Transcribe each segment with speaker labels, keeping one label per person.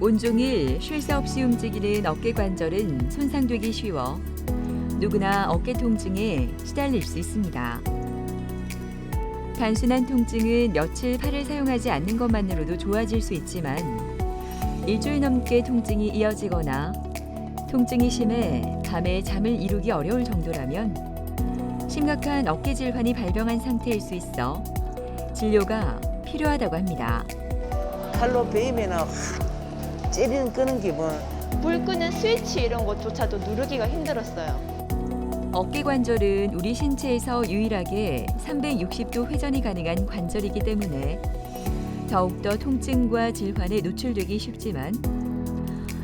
Speaker 1: 온종일 쉴 새 없이 움직이는 어깨 관절은 손상되기 쉬워 누구나 어깨 통증에 시달릴 수 있습니다. 단순한 통증은 며칠 팔을 사용하지 않는 것만으로도 좋아질 수 있지만 일주일 넘게 통증이 이어지거나 통증이 심해 밤에 잠을 이루기 어려울 정도라면 심각한 어깨 질환이 발병한 상태일 수 있어 진료가 필요하다고 합니다.
Speaker 2: 칼로 베이면 확 찌르는 끄는 기분.
Speaker 3: 불 끄는 스위치 이런 것조차도 누르기가 힘들었어요.
Speaker 1: 어깨 관절은 우리 신체에서 유일하게 360도 회전이 가능한 관절이기 때문에 더욱더 통증과 질환에 노출되기 쉽지만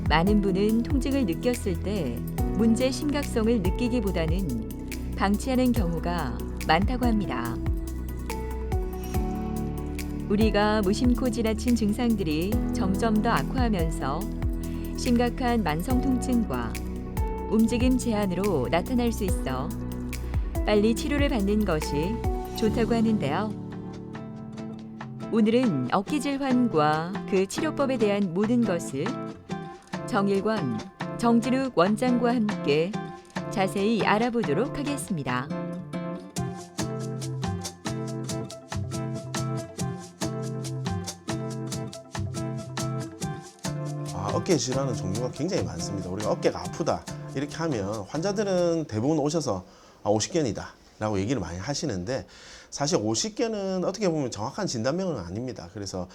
Speaker 1: 많은 분은 통증을 느꼈을 때 문제의 심각성을 느끼기보다는 방치하는 경우가 많다고 합니다. 우리가 무심코 지나친 증상들이 점점 더 악화하면서 심각한 만성 통증과 움직임 제한으로 나타날 수 있어 빨리 치료를 받는 것이 좋다고 하는데요. 오늘은 어깨 질환과 그 치료법에 대한 모든 것을 정일권, 정진욱 원장과 함께 자세히 알아보도록 하겠습니다.
Speaker 4: 어깨 질환은 종류가 굉장히 많습니다. 우리가 어깨가 아프다 이렇게 하면 환자들은 대부분 오셔서 50견이다 라고 얘기를 많이 하시는데 사실 50견은 어떻게 보면 정확한 진단명은 아닙니다. 그래서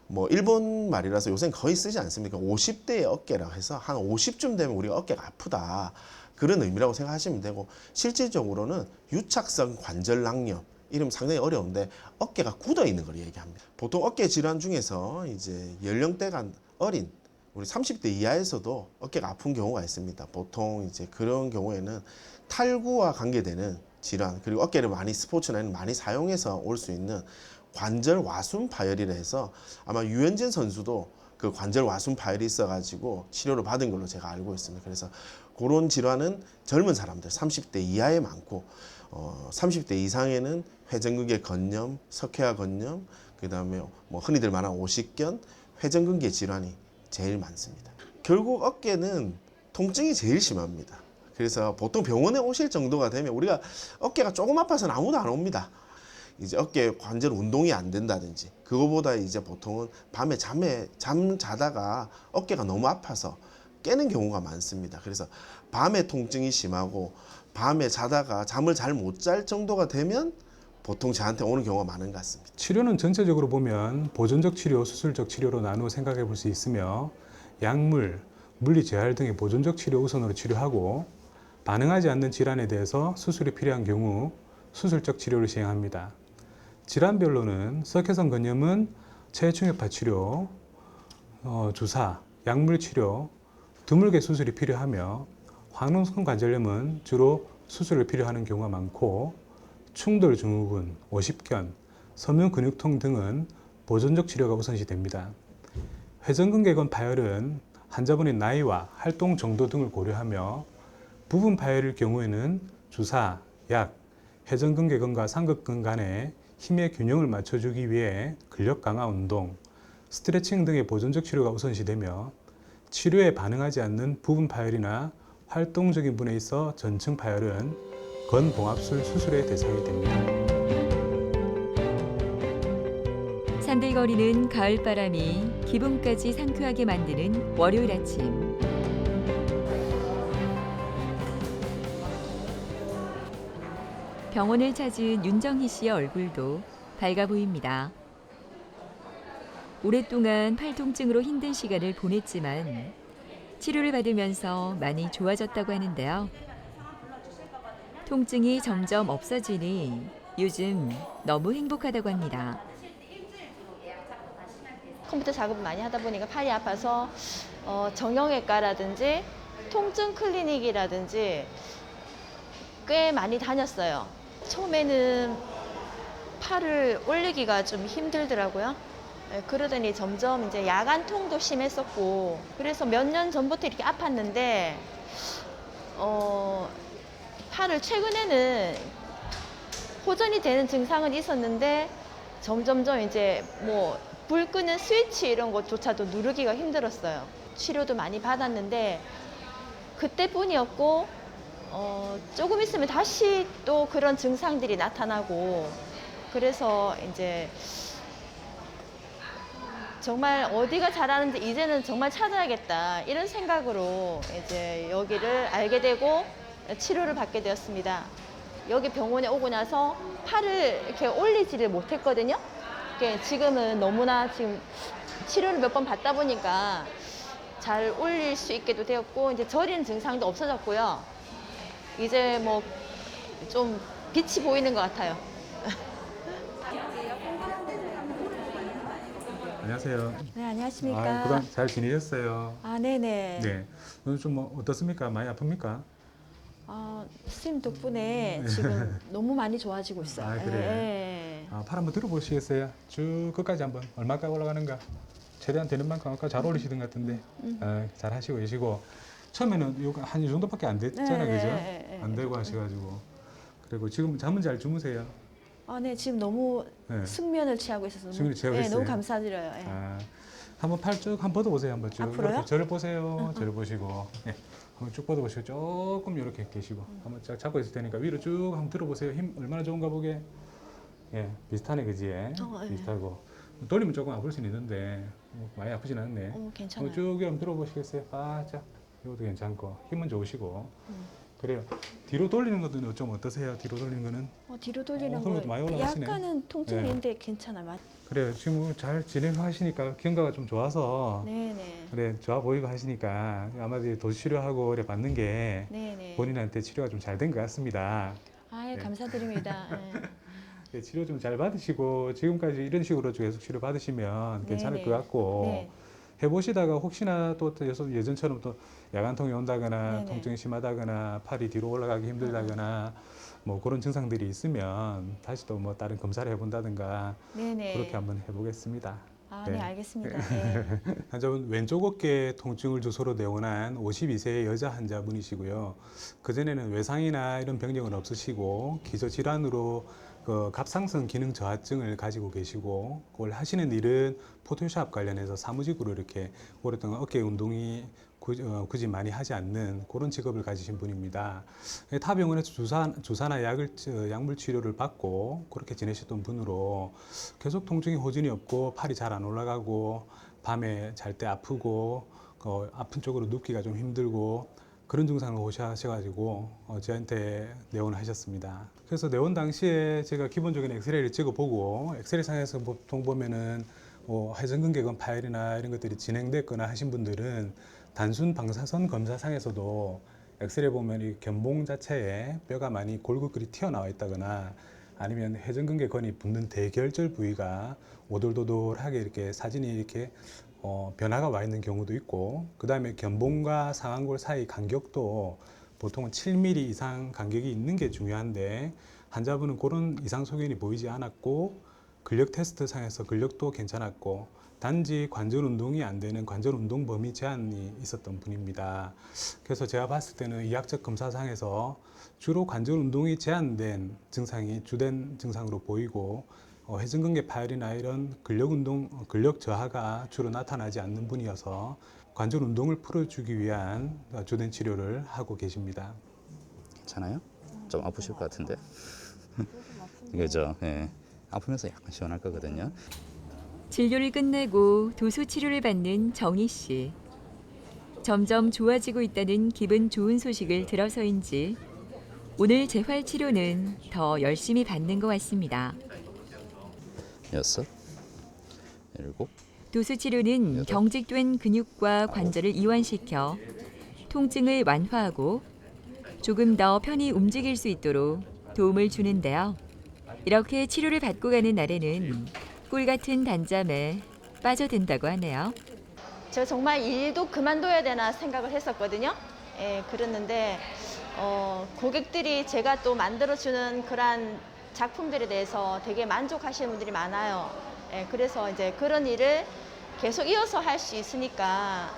Speaker 4: 뭐 일본 말이라서 요새는 거의 쓰지 않습니까? 50대의 어깨라고 해서 한 50쯤 되면 우리가 어깨가 아프다 그런 의미라고 생각하시면 되고 실질적으로는 유착성 관절 낭염 이름 상당히 어려운데 어깨가 굳어 있는 걸 얘기합니다. 보통 어깨 질환 중에서 이제 연령대가 어린 우리 30대 이하에서도 어깨가 아픈 경우가 있습니다. 보통 이제 그런 경우에는 탈구와 관계되는 질환 그리고 어깨를 많이 스포츠나 많이 사용해서 올 수 있는 관절 와순 파열이라 해서 아마 유현진 선수도 그 관절 와순 파열이 있어가지고 치료를 받은 걸로 제가 알고 있습니다. 그래서 그런 질환은 젊은 사람들 30대 이하에 많고 30대 이상에는 회전근개 건염, 석회화 건염, 그 다음에 뭐 흔히들 말하는 오십견, 회전근개 질환이 제일 많습니다. 결국 어깨는 통증이 제일 심합니다. 그래서 보통 병원에 오실 정도가 되면 우리가 어깨가 조금 아파서는 아무도 안 옵니다. 이제 어깨 관절 운동이 안 된다든지 그거보다 이제 보통은 밤에 잠 자다가 어깨가 너무 아파서 깨는 경우가 많습니다. 그래서 밤에 통증이 심하고 밤에 자다가 잠을 잘 못 잘 정도가 되면 보통 저한테 오는 경우가 많은 것 같습니다.
Speaker 5: 치료는 전체적으로 보면 보존적 치료, 수술적 치료로 나누어 생각해 볼 수 있으며 약물, 물리 재활 등의 보존적 치료 우선으로 치료하고 반응하지 않는 질환에 대해서 수술이 필요한 경우 수술적 치료를 시행합니다. 질환별로는 석회성 건염은 체중엽파 치료, 주사, 약물 치료, 드물게 수술이 필요하며 황농성 관절염은 주로 수술을 필요하는 경우가 많고 충돌 증후군, 오십견, 서면 근육통 등은 보존적 치료가 우선시됩니다. 회전근개건 파열은 환자분의 나이와 활동 정도 등을 고려하며 부분 파열일 경우에는 주사, 약, 회전근개근과 상극근 간의 힘의 균형을 맞춰주기 위해 근력 강화 운동, 스트레칭 등의 보존적 치료가 우선시되며 치료에 반응하지 않는 부분 파열이나 활동적인 분에 있어 전층 파열은 건봉합술 수술의 대상이 됩니다.
Speaker 1: 산들거리는 가을바람이 기분까지 상쾌하게 만드는 월요일 아침. 병원을 찾은 윤정희 씨의 얼굴도 밝아 보입니다. 오랫동안 팔 통증으로 힘든 시간을 보냈지만 치료를 받으면서 많이 좋아졌다고 하는데요. 통증이 점점 없어지니 요즘 너무 행복하다고 합니다.
Speaker 3: 컴퓨터 작업을 많이 하다 보니까 팔이 아파서 정형외과라든지 통증 클리닉이라든지 꽤 많이 다녔어요. 처음에는 팔을 올리기가 좀 힘들더라고요. 그러더니 점점 이제 야간통도 심했었고 그래서 몇 년 전부터 이렇게 아팠는데 팔을 최근에는 호전이 되는 증상은 있었는데 점점점 이제 뭐 불 끄는 스위치 이런 것조차도 누르기가 힘들었어요. 치료도 많이 받았는데 그때뿐이었고 조금 있으면 다시 또 그런 증상들이 나타나고 그래서 이제 정말 어디가 잘하는지 이제는 정말 찾아야겠다 이런 생각으로 이제 여기를 알게 되고 치료를 받게 되었습니다. 여기 병원에 오고 나서 팔을 이렇게 올리지를 못했거든요. 지금은 너무나 지금 치료를 몇 번 받다 보니까 잘 올릴 수 있게도 되었고 이제 저리는 증상도 없어졌고요. 이제 뭐 좀 빛이 보이는 것 같아요.
Speaker 5: 안녕하세요.
Speaker 6: 네, 안녕하십니까.
Speaker 5: 아, 그동안 잘 지내셨어요?
Speaker 6: 아, 네네.
Speaker 5: 네. 오늘 좀 뭐 어떻습니까? 많이 아픕니까?
Speaker 6: 스님 덕분에 지금 너무 많이 좋아지고 있어요.
Speaker 5: 아, 그래요?
Speaker 6: 예.
Speaker 5: 아, 팔 한번 들어보시겠어요? 쭉 끝까지 한번 얼마까지 올라가는가? 최대한 되는 만큼 아까 잘 올리시던 것 같은데 잘 하시고 계시고 처음에는 요거 한 이 정도밖에 안 됐잖아요,
Speaker 6: 네,
Speaker 5: 그죠?
Speaker 6: 네, 네,
Speaker 5: 안 되고 하셔가지고 그리고 지금 잠은 잘 주무세요?
Speaker 6: 네, 지금 너무
Speaker 5: 네.
Speaker 6: 숙면을 취하고 있어서 너무,
Speaker 5: 숙면을 취하고 있어요?
Speaker 6: 너무 감사드려요. 예.
Speaker 5: 아, 한번 팔 쭉 한번 뻗어보세요, 한번 쭉.
Speaker 6: 앞으로요?
Speaker 5: 이렇게 저를 보세요, 저를 보시고. 예. 한번 쭉 뻗어보시고 조금 이렇게 계시고 한번 쫙 잡고 있을 테니까 위로 쭉 한번 들어보세요. 힘 얼마나 좋은가 보게. 예, 비슷하네, 그지?
Speaker 6: 예.
Speaker 5: 비슷하고 돌리면 조금 아플 수는 있는데 많이 아프진 않네.
Speaker 6: 괜찮아요.
Speaker 5: 쭉 한번 들어보시겠어요? 바짝. 이것도 괜찮고 힘은 좋으시고. 그래요. 뒤로 돌리는 것도 좀 어떠세요? 뒤로 돌리는 거는?
Speaker 6: 뒤로 돌리는
Speaker 5: 그런 것도 많이
Speaker 6: 거
Speaker 5: 올라가시네.
Speaker 6: 약간은 통증이
Speaker 5: 네.
Speaker 6: 있는데 괜찮아요.
Speaker 5: 그래요. 지금 잘 진행하시니까 경과가 좀 좋아서
Speaker 6: 네네.
Speaker 5: 그래 좋아 보이고 하시니까 아마도 도수 치료하고 그래 받는 게
Speaker 6: 네네.
Speaker 5: 본인한테 치료가 좀 잘 된 것 같습니다.
Speaker 6: 예,
Speaker 5: 네.
Speaker 6: 감사드립니다. 예.
Speaker 5: 치료 좀 잘 받으시고 지금까지 이런 식으로 계속 치료 받으시면 괜찮을
Speaker 6: 네네.
Speaker 5: 것 같고
Speaker 6: 네.
Speaker 5: 해보시다가 혹시나 또 예전처럼 또 야간통이 온다거나
Speaker 6: 네네.
Speaker 5: 통증이 심하다거나 팔이 뒤로 올라가기 힘들다거나 뭐 그런 증상들이 있으면 다시 또 뭐 다른 검사를 해본다든가
Speaker 6: 네네.
Speaker 5: 그렇게 한번 해보겠습니다.
Speaker 6: 네,
Speaker 5: 네.
Speaker 6: 알겠습니다. 예.
Speaker 5: 환자분 왼쪽 어깨 통증을 주소로 내원한 52세의 여자 환자분이시고요. 그전에는 외상이나 이런 병력은 없으시고 기저질환으로 그 갑상선 기능 저하증을 가지고 계시고 그걸 하시는 일은 포토샵 관련해서 사무직으로 이렇게 오랫동안 어깨 운동이 굳이 많이 하지 않는 그런 직업을 가지신 분입니다. 타 병원에서 주사나 약물 치료를 받고 그렇게 지내셨던 분으로 계속 통증이 호전이 없고 팔이 잘 안 올라가고 밤에 잘 때 아프고 아픈 쪽으로 눕기가 좀 힘들고 그런 증상을 호소하셔가지고 저한테 내원을 하셨습니다. 그래서 내원 당시에 제가 기본적인 엑스레이를 찍어보고 엑스레이 상에서 보통 보면은 회전근개근 파열이나 이런 것들이 진행됐거나 하신 분들은 단순 방사선 검사상에서도 엑스레이 보면 이 견봉 자체에 뼈가 많이 골고루 튀어나와 있다거나 아니면 회전근개근이 붙는 대결절 부위가 오돌도돌하게 이렇게 사진이 이렇게 변화가 와 있는 경우도 있고 그 다음에 견봉과 상완골 사이 간격도 보통은 7mm 이상 간격이 있는 게 중요한데 환자분은 그런 이상 소견이 보이지 않았고 근력 테스트 상에서 근력도 괜찮았고 단지 관절 운동이 안 되는 관절 운동 범위 제한이 있었던 분입니다. 그래서 제가 봤을 때는 의학적 검사상에서 주로 관절 운동이 제한된 증상이 주된 증상으로 보이고 회전근개 파열이나 이런 근력 저하가 주로 나타나지 않는 분이어서 관절 운동을 풀어주기 위한 주된 치료를 하고 계십니다.
Speaker 7: 괜찮아요? 좀 아프실 것 같은데. 그죠? 예. 아프면서 약간 시원할 거거든요.
Speaker 1: 진료를 끝내고 도수 치료를 받는 정희 씨. 점점 좋아지고 있다는 기분 좋은 소식을 들어서인지 오늘 재활 치료는 더 열심히 받는 것 같습니다.
Speaker 7: 6, 7,
Speaker 1: 도수 치료는 경직된 근육과 관절을 이완시켜 통증을 완화하고 조금 더 편히 움직일 수 있도록 도움을 주는데요. 이렇게 치료를 받고 가는 날에는 꿀 같은 단잠에 빠져든다고 하네요.
Speaker 3: 제가 정말 일도 그만둬야 되나 생각을 했었거든요. 예, 그랬는데 고객들이 제가 또 만들어주는 그런 작품들에 대해서 되게 만족하시는 분들이 많아요. 예, 그래서 이제 그런 일을 계속 이어서 할 수 있으니까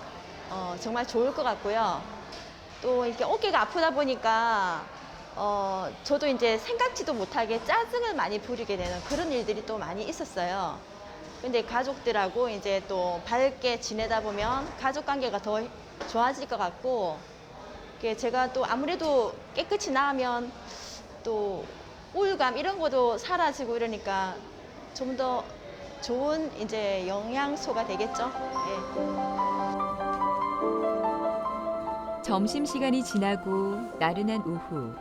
Speaker 3: 정말 좋을 것 같고요. 또 이렇게 어깨가 아프다 보니까 저도 이제 생각지도 못하게 짜증을 많이 부리게 되는 그런 일들이 또 많이 있었어요. 근데 가족들하고 이제 또 밝게 지내다 보면 가족 관계가 더 좋아질 것 같고, 이게 제가 또 아무래도 깨끗이 나으면 또 우울감 이런 것도 사라지고 이러니까 좀 더 좋은 이제 영양소가 되겠죠. 예.
Speaker 1: 점심시간이 지나고 나른한 오후.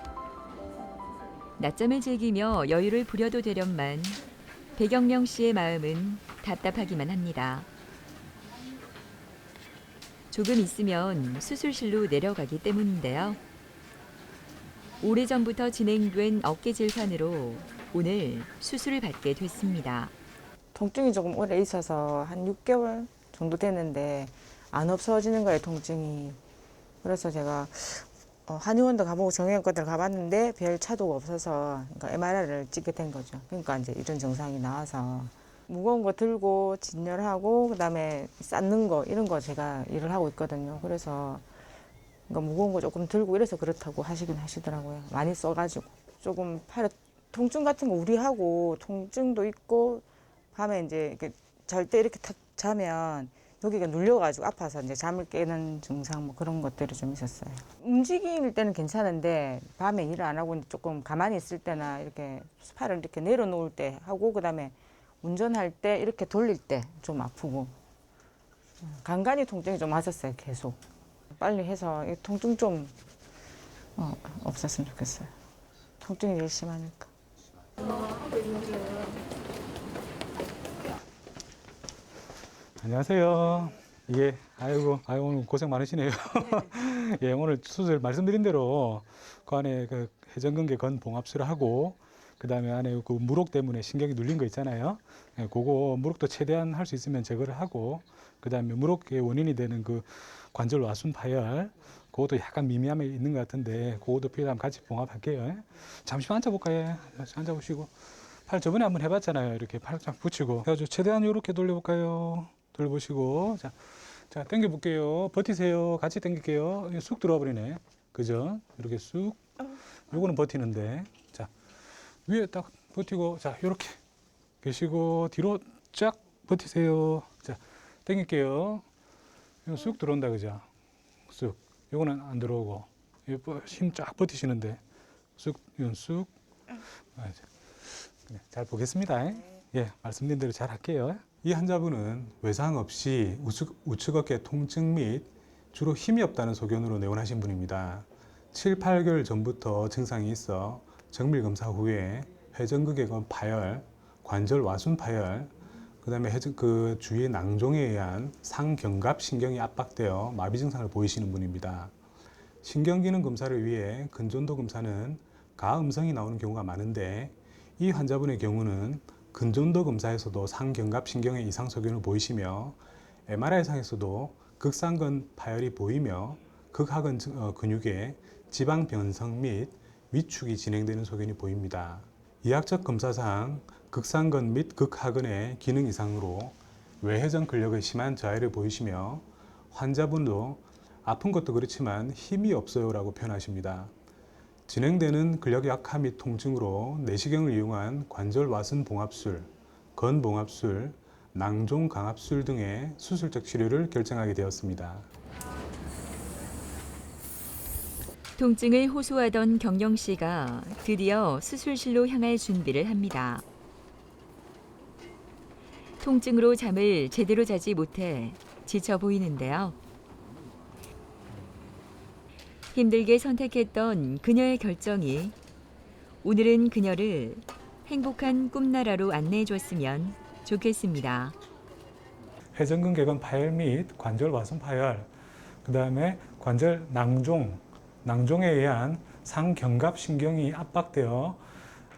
Speaker 1: 낮잠을 즐기며 여유를 부려도 되련만 배경명 씨의 마음은 답답하기만 합니다. 조금 있으면 수술실로 내려가기 때문인데요. 오래전부터 진행된 어깨 질환으로 오늘 수술을 받게 됐습니다.
Speaker 2: 통증이 조금 오래 있어서 한 6개월 정도 됐는데 안 없어지는 거예요, 통증이. 그래서 제가 한의원도 가보고 정형외과도 가봤는데 별 차도가 없어서 그러니까 MRI를 찍게 된 거죠. 그러니까 이제 이런 증상이 나와서 무거운 거 들고 진열하고 그다음에 쌓는 거 이런 거 제가 일을 하고 있거든요. 그래서 그러니까 무거운 거 조금 들고 이래서 그렇다고 하시긴 하시더라고요. 많이 써가지고 조금 팔에 통증 같은 거 우리하고 통증도 있고 밤에 이제 이렇게 잘 때 이렇게 탁 자면 여기가 눌려가지고 아파서 이제 잠을 깨는 증상 뭐 그런 것들이 좀 있었어요. 움직일 때는 괜찮은데 밤에 일을 안 하고 조금 가만히 있을 때나 이렇게 팔을 이렇게 내려놓을 때 하고 그다음에 운전할 때 이렇게 돌릴 때 좀 아프고 간간히 통증이 좀 왔었어요. 계속 빨리 해서 이 통증 좀 없었으면 좋겠어요. 통증이 제일 심하니까.
Speaker 5: 안녕하세요. 예, 아이고 오늘 고생 많으시네요. 예, 오늘 수술 말씀드린 대로 그 안에 그 회전근개 건봉합술을 하고 그다음에 안에 그 무록 때문에 신경이 눌린 거 있잖아요. 예, 그거 무록도 최대한 할 수 있으면 제거를 하고 그다음에 무록의 원인이 되는 그 관절 와순 파열 그것도 약간 미미함이 있는 것 같은데 그것도 필요하면 같이 봉합할게요. 예. 잠시만 앉아볼까요? 앉아보시고 팔 저번에 한번 해봤잖아요. 이렇게 팔 쫙 붙이고 해가지고 최대한 이렇게 돌려볼까요? 돌보시고 자 당겨볼게요. 버티세요. 같이 당길게요. 쑥 들어와 버리네. 그죠? 이렇게 쑥. 요거는 버티는데 자 위에 딱 버티고 자 요렇게 계시고 뒤로 쫙 버티세요. 자 당길게요. 쑥 들어온다 그죠? 쑥. 요거는 안 들어오고 힘 쫙 버티시는데 쑥 이건 쑥. 잘 보겠습니다. 예, 말씀드린 대로 잘 할게요. 이 환자분은 외상 없이 우측 어깨 통증 및 주로 힘이 없다는 소견으로 내원하신 분입니다. 7, 8개월 전부터 증상이 있어 정밀 검사 후에 회전근개건 파열, 관절 와순 파열, 그다음에 그 주위의 낭종에 의한 상견갑 신경이 압박되어 마비 증상을 보이시는 분입니다. 신경기능 검사를 위해 근전도 검사는 가음성이 나오는 경우가 많은데 이 환자분의 경우는 근전도 검사에서도 상견갑 신경의 이상 소견을 보이시며 MRI상에서도 극상근 파열이 보이며 극하근 근육에 지방 변성 및 위축이 진행되는 소견이 보입니다. 이학적 검사상 극상근 및 극하근의 기능 이상으로 외회전 근력의 심한 저하를 보이시며 환자분도 아픈 것도 그렇지만 힘이 없어요 라고 표현하십니다. 진행되는 근력 약화 및 통증으로 내시경을 이용한 관절 와순 봉합술, 건봉합술, 낭종 강압술 등의 수술적 치료를 결정하게 되었습니다.
Speaker 1: 통증을 호소하던 경영 씨가 드디어 수술실로 향할 준비를 합니다. 통증으로 잠을 제대로 자지 못해 지쳐 보이는데요. 힘들게 선택했던 그녀의 결정이 오늘은 그녀를 행복한 꿈나라로 안내해 줬으면 좋겠습니다.
Speaker 5: 회전근개건 파열 및 관절 와순 파열, 그 다음에 관절 낭종에 의한 상견갑 신경이 압박되어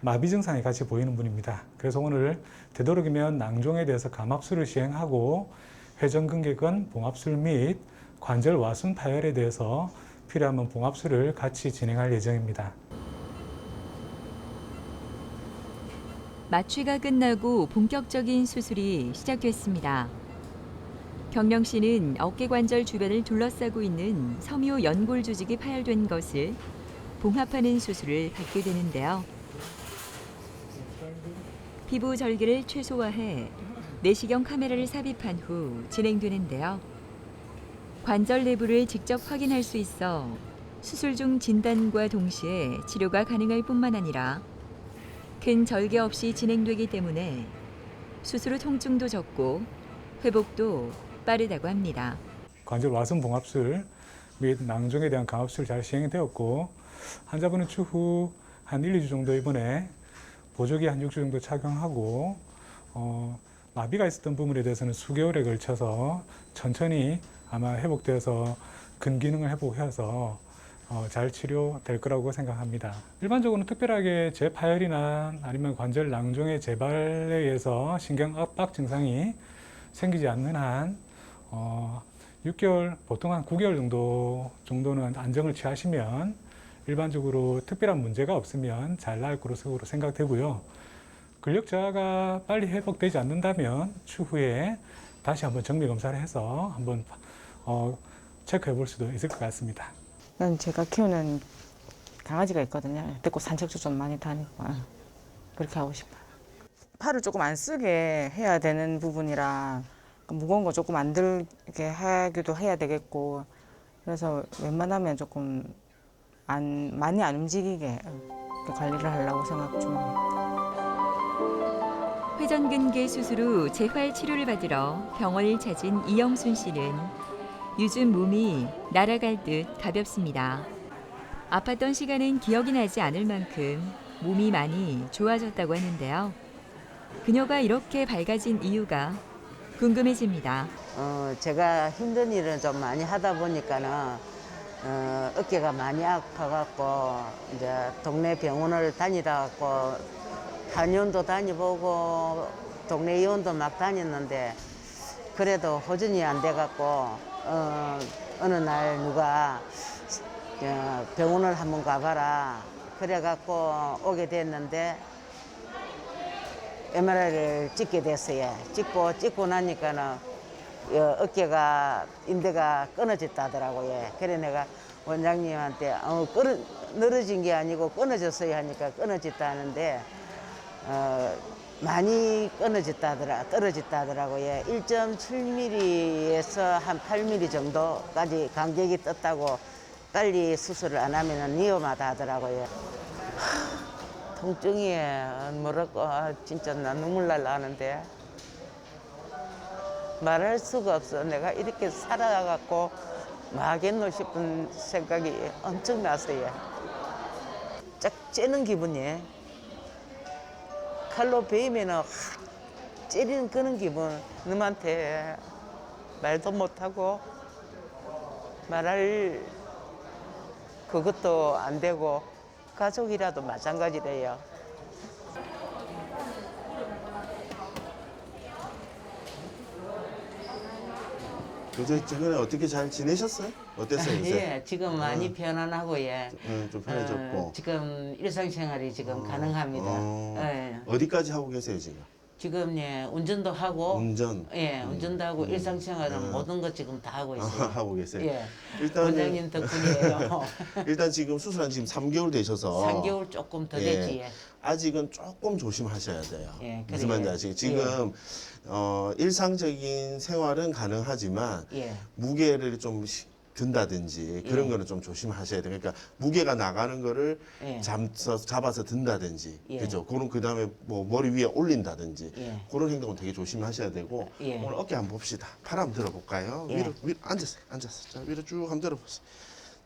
Speaker 5: 마비 증상이 같이 보이는 분입니다. 그래서 오늘 되도록이면 낭종에 대해서 감압술을 시행하고 회전근개건 봉합술 및 관절 와순 파열에 대해서 필요하면 봉합술을 같이 진행할 예정입니다.
Speaker 1: 마취가 끝나고 본격적인 수술이 시작됐습니다. 경명 씨는 어깨 관절 주변을 둘러싸고 있는 섬유 연골 조직이 파열된 것을 봉합하는 수술을 받게 되는데요. 피부 절개를 최소화해 내시경 카메라를 삽입한 후 진행되는데요. 관절 내부를 직접 확인할 수 있어 수술 중 진단과 동시에 치료가 가능할 뿐만 아니라 큰 절개 없이 진행되기 때문에 수술 후 통증도 적고 회복도 빠르다고 합니다.
Speaker 5: 관절 와선 봉합술 및 낭종에 대한 강압술 잘 시행되었고 환자분은 추후 한 1, 2주 정도 이번에 보조기 한 6주 정도 착용하고 마비가 있었던 부분에 대해서는 수개월에 걸쳐서 천천히 아마 회복되어서 근기능을 회복해서 잘 치료될 거라고 생각합니다. 일반적으로는 특별하게 재파열이나 아니면 관절 낭종의 재발에 의해서 신경 압박 증상이 생기지 않는 한 6개월, 보통 한 9개월 정도는 안정을 취하시면 일반적으로 특별한 문제가 없으면 잘 나을 것으로 생각되고요. 근력 저하가 빨리 회복되지 않는다면 추후에 다시 한번 정밀 검사를 해서 한번 체크해 볼 수도 있을 것 같습니다.
Speaker 2: 제가 키우는 강아지가 있거든요. 데리고 산책도 좀 많이 다니고 그렇게 하고 싶어요. 팔을 조금 안 쓰게 해야 되는 부분이라 무거운 거 조금 안 들게 하기도 해야 되겠고 그래서 웬만하면 조금 많이 안 움직이게 관리를 하려고 생각 중이에요.
Speaker 1: 회전근개 수술 후 재활 치료를 받으러 병원을 찾은 이영순 씨는 요즘 몸이 날아갈 듯 가볍습니다. 아팠던 시간은 기억이 나지 않을 만큼 몸이 많이 좋아졌다고 하는데요. 그녀가 이렇게 밝아진 이유가 궁금해집니다.
Speaker 8: 제가 힘든 일을 좀 많이 하다 보니까는 어깨가 많이 아파갖고 이제 동네 병원을 다니다 갖고 한의원도 다녀보고 동네 의원도 막 다녔는데 그래도 호전이 안 돼갖고 어느 날 누가 병원을 한번 가봐라 그래갖고 오게 됐는데 MRI를 찍게 됐어요. 찍고 나니까는 어깨가 인대가 끊어졌다더라고요. 그래 내가 원장님한테 늘어진 게 아니고 끊어졌어요 하니까 끊어졌다는데 많이 떨어졌다더라고요. 1.7mm에서 한 8mm 정도까지 간격이 떴다고 빨리 수술을 안 하면 위험하다 하더라고요. 통증이 뭐랄까 진짜 나 눈물 날라 하는데 말할 수가 없어. 내가 이렇게 살아가고 마겠노 싶은 생각이 엄청 났어요. 쫙 째는 기분이에요. 칼로 베이면은 확 찌르는 그런 기분. 놈한테 말도 못하고 말할 그것도 안 되고 가족이라도 마찬가지래요.
Speaker 4: 요새 최근에 어떻게 잘 지내셨어요? 어땠어요 요새?
Speaker 8: 예, 지금 많이 편안하고 예.
Speaker 4: 좀 편해졌고.
Speaker 8: 지금 일상생활이 지금 가능합니다. 예.
Speaker 4: 어디까지 하고 계세요 지금?
Speaker 8: 지금 예, 운전도 하고
Speaker 4: 운전.
Speaker 8: 예, 운전도 하고 일상생활은 모든 것 지금 다 하고 있어요.
Speaker 4: 하고 계세요.
Speaker 8: 예.
Speaker 4: 일단은-
Speaker 8: 원장님 덕분이에요.
Speaker 4: 일단 지금 수술한 지금 3개월 되셔서
Speaker 8: 3개월 조금 더 되지. 예.
Speaker 4: 아직은 조금 조심하셔야 돼요.
Speaker 8: 예,
Speaker 4: 무슨
Speaker 8: 그래요.
Speaker 4: 말인지 아시겠죠? 지금 일상적인 생활은 가능하지만
Speaker 8: 예.
Speaker 4: 무게를 좀 든다든지 그런
Speaker 8: 예.
Speaker 4: 거는 좀 조심하셔야 돼요. 그러니까 무게가 나가는 거를
Speaker 8: 예.
Speaker 4: 잡아서 든다든지,
Speaker 8: 예.
Speaker 4: 그죠? 그다음에 뭐 머리 위에 올린다든지
Speaker 8: 예.
Speaker 4: 그런 행동은 되게 조심하셔야 되고
Speaker 8: 예.
Speaker 4: 오늘 어깨 한번 봅시다. 팔 한번 들어볼까요?
Speaker 8: 예.
Speaker 4: 위로 앉아서. 자, 위로 쭉 한번 들어보세요.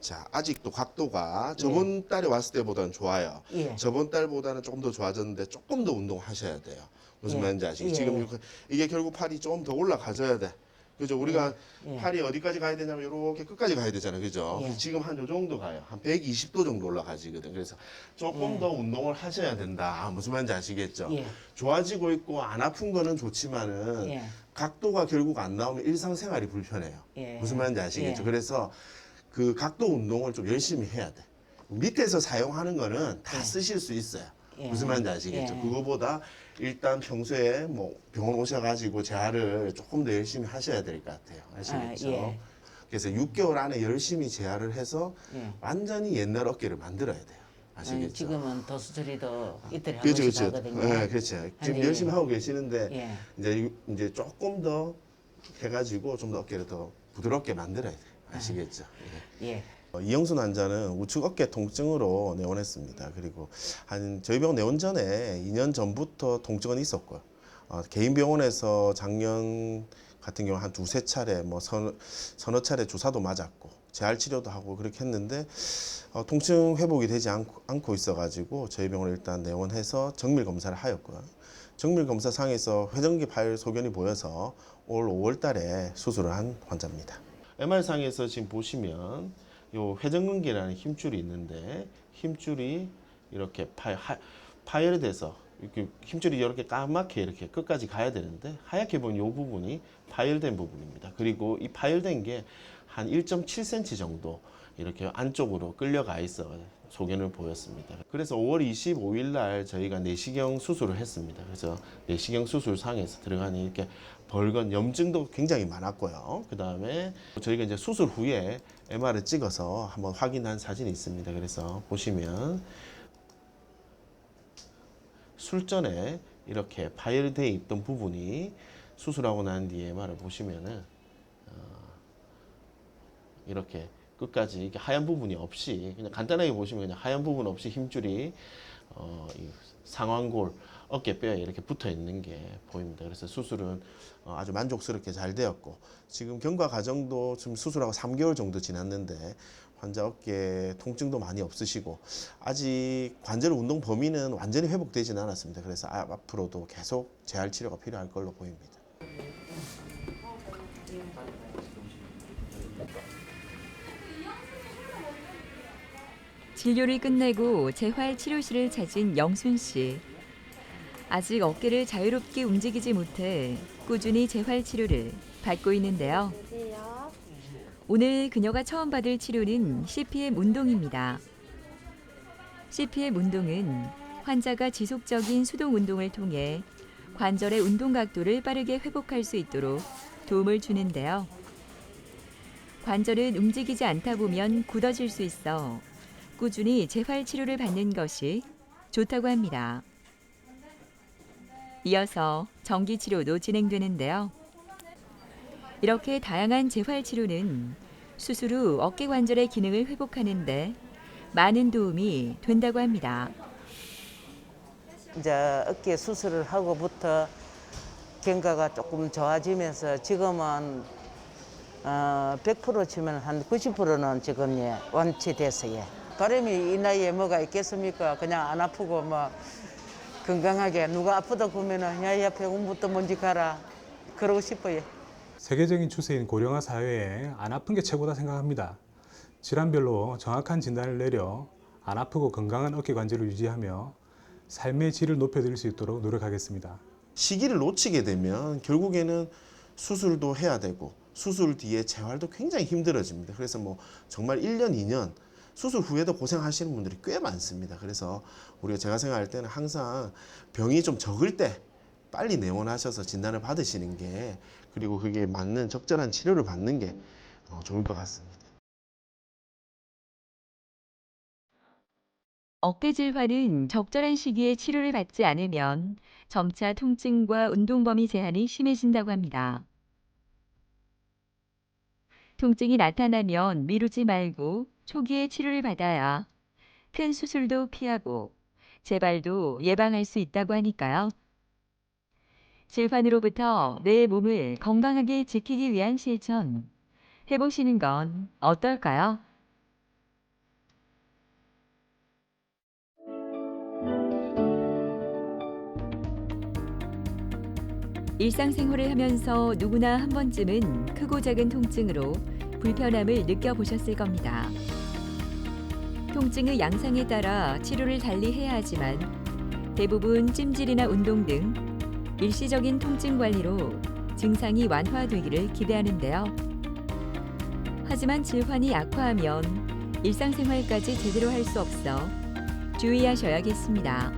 Speaker 4: 자, 아직도 각도가 저번 달에 왔을 때보다는 좋아요.
Speaker 8: 예.
Speaker 4: 저번 달보다는 조금 더 좋아졌는데 조금 더 운동하셔야 돼요. 무슨
Speaker 8: 예.
Speaker 4: 말인지 아시겠죠?
Speaker 8: 예.
Speaker 4: 지금 이게 결국 팔이 좀 더 올라가줘야 돼. 그죠? 우리가
Speaker 8: 예.
Speaker 4: 팔이 어디까지 가야 되냐면 이렇게 끝까지 가야 되잖아요. 그죠?
Speaker 8: 예.
Speaker 4: 지금 한 요 정도 가요. 한 120도 정도 올라가지거든. 그래서 조금 더 운동을 하셔야 된다. 무슨 말인지 아시겠죠?
Speaker 8: 예.
Speaker 4: 좋아지고 있고 안 아픈 거는 좋지만은
Speaker 8: 예.
Speaker 4: 각도가 결국 안 나오면 일상생활이 불편해요.
Speaker 8: 예.
Speaker 4: 무슨 말인지 아시겠죠?
Speaker 8: 예.
Speaker 4: 그래서 그 각도 운동을 좀 열심히 해야 돼. 밑에서 사용하는 거는 다 쓰실 수 있어요.
Speaker 8: 예.
Speaker 4: 무슨 말인지 아시겠죠?
Speaker 8: 예.
Speaker 4: 그거보다 일단 평소에 뭐 병원 오셔가지고 재활을 조금 더 열심히 하셔야 될 것 같아요. 아시겠죠?
Speaker 8: 아, 예.
Speaker 4: 그래서 6개월 안에 열심히 재활을 해서
Speaker 8: 예.
Speaker 4: 완전히 옛날 어깨를 만들어야 돼요. 아시겠죠?
Speaker 9: 지금은 도수처리도 이틀에 한
Speaker 4: 그렇죠,
Speaker 9: 번씩
Speaker 4: 그렇죠.
Speaker 9: 하거든요.
Speaker 4: 네, 그렇죠. 지금
Speaker 9: 아니,
Speaker 4: 열심히 하고 계시는데
Speaker 9: 예.
Speaker 4: 이제 조금 더 해가지고 좀 더 어깨를 더 부드럽게 만들어야 돼요. 아시겠죠? 예.
Speaker 9: 예.
Speaker 4: 이영순 환자는 우측 어깨 통증으로 내원했습니다. 그리고 저희 병원 내원 전에 2년 전부터 통증은 있었고요. 개인 병원에서 작년 같은 경우 한 두세 차례, 뭐 서너 차례 주사도 맞았고 재활 치료도 하고 그렇게 했는데 통증 회복이 되지 않고 있어가지고 저희 병원에 일단 내원해서 정밀 검사를 하였고요. 정밀 검사 상에서 회전기 파열 소견이 보여서 올 5월달에 수술을 한 환자입니다. MR 상에서 지금 보시면 요 회전근개라는 힘줄이 있는데 힘줄이 이렇게 파열이 돼서 이렇게 힘줄이 이렇게 까맣게 이렇게 끝까지 가야 되는데 하얗게 보면 이 부분이 파열된 부분입니다. 그리고 이 파열된 게 한 1.7cm 정도 이렇게 안쪽으로 끌려가 있어 소견을 보였습니다. 그래서 5월 25일 날 저희가 내시경 수술을 했습니다. 그래서 내시경 수술상에서 들어가는 이렇게 벌건 염증도 굉장히 많았고요. 그 다음에 저희가 이제 수술 후에 MR을 찍어서 한번 확인한 사진이 있습니다. 그래서 보시면 술전에 이렇게 파열되어 있던 부분이 수술하고 난 뒤에 MR을 보시면은 이렇게 끝까지 이렇게 하얀 부분이 없이 그냥 간단하게 보시면 그냥 하얀 부분 없이 힘줄이 이 상완골 어깨뼈에 이렇게 붙어 있는 게 보입니다. 그래서 수술은 아주 만족스럽게 잘 되었고 지금 경과 과정도 지금 수술하고 3개월 정도 지났는데 환자 어깨 통증도 많이 없으시고 아직 관절 운동 범위는 완전히 회복되지는 않았습니다. 그래서 앞으로도 계속 재활 치료가 필요할 걸로 보입니다.
Speaker 1: 진료를 끝내고 재활 치료실을 찾은 영순 씨. 아직 어깨를 자유롭게 움직이지 못해 꾸준히 재활 치료를 받고 있는데요. 오늘 그녀가 처음 받을 치료는 CPM 운동입니다. CPM 운동은 환자가 지속적인 수동 운동을 통해 관절의 운동 각도를 빠르게 회복할 수 있도록 도움을 주는데요. 관절은 움직이지 않다 보면 굳어질 수 있어 꾸준히 재활 치료를 받는 것이 좋다고 합니다. 이어서 전기 치료도 진행되는데요. 이렇게 다양한 재활 치료는 수술 후 어깨 관절의 기능을 회복하는 데 많은 도움이 된다고 합니다.
Speaker 8: 이제 어깨 수술을 하고부터 경과가 조금 좋아지면서 지금은 100% 치면 한 90%는 지금 예, 완치됐어요. 바람이 이 나이에 뭐가 있겠습니까? 그냥 안 아프고 뭐 건강하게 누가 아프다 그러면은 야야 병원부터 먼저 가라 그러고 싶어요.
Speaker 5: 세계적인 추세인 고령화 사회에 안 아픈 게 최고다 생각합니다. 질환별로 정확한 진단을 내려 안 아프고 건강한 어깨 관절을 유지하며 삶의 질을 높여드릴 수 있도록 노력하겠습니다.
Speaker 4: 시기를 놓치게 되면 결국에는 수술도 해야 되고 수술 뒤에 재활도 굉장히 힘들어집니다. 그래서 뭐 정말 1년, 2년 수술 후에도 고생하시는 분들이 꽤 많습니다. 그래서 우리가 제가 생각할 때는 항상 병이 좀 적을 때 빨리 내원하셔서 진단을 받으시는 게 그리고 그게 맞는 적절한 치료를 받는 게 좋을 것 같습니다.
Speaker 1: 어깨 질환은 적절한 시기에 치료를 받지 않으면 점차 통증과 운동 범위 제한이 심해진다고 합니다. 통증이 나타나면 미루지 말고 초기에 치료를 받아야 큰 수술도 피하고 재발도 예방할 수 있다고 하니까요. 질환으로부터 내 몸을 건강하게 지키기 위한 실천 해보시는 건 어떨까요? 일상생활을 하면서 누구나 한 번쯤은 크고 작은 통증으로 불편함을 느껴보셨을 겁니다. 통증의 양상에 따라 치료를 달리 해야 하지만 대부분 찜질이나 운동 등 일시적인 통증 관리로 증상이 완화되기를 기대하는데요. 하지만 질환이 악화하면 일상생활까지 제대로 할 수 없어 주의하셔야겠습니다.